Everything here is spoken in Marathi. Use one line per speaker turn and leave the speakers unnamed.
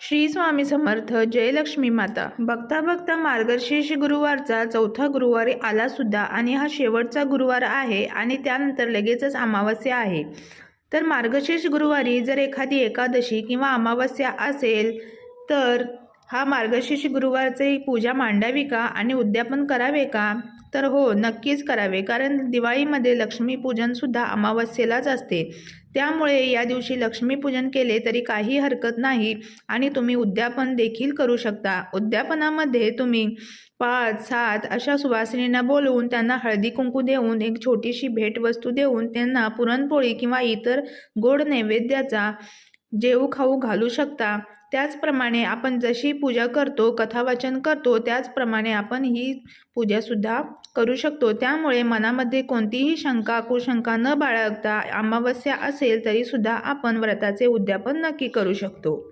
श्री स्वामी समर्थ. जय लक्ष्मी माता. बघता बघता मार्गशीर्ष गुरुवारचा चौथा गुरुवारी आला सुद्धा आणि हा शेवटचा गुरुवार आहे आणि त्यानंतर लगेचच अमावस्या आहे. तर मार्गशीर्ष गुरुवारी जर एखादी एकादशी किंवा अमावस्या असेल तर हा मार्गशीर्ष गुरुवारची पूजा मांडावी का आणि उद्यापन करावे का? तर हो, नक्कीच करावे. कारण दिवाळीमध्ये लक्ष्मीपूजनसुद्धा अमावस्येलाच असते. त्यामुळे या दिवशी लक्ष्मीपूजन केले तरी काही हरकत नाही आणि तुम्ही उद्यापन देखील करू शकता. उद्यापनामध्ये तुम्ही 5-7 अशा सुवासिनींना बोलवून त्यांना हळदी कुंकू देऊन एक छोटीशी भेटवस्तू देऊन त्यांना पुरणपोळी किंवा इतर गोड नैवेद्याचा जेवू खाऊ घालू शकता. त्याचप्रमाणे आपण जशी पूजा करतो, कथावाचन करतो, त्याचप्रमाणे आपण ही पूजासुद्धा करू शकतो. त्यामुळे मनामध्ये कोणतीही शंका कुशंका न बाळगता अमावस्या असेल तरीसुद्धा आपण व्रताचे उद्यापन नक्की करू शकतो.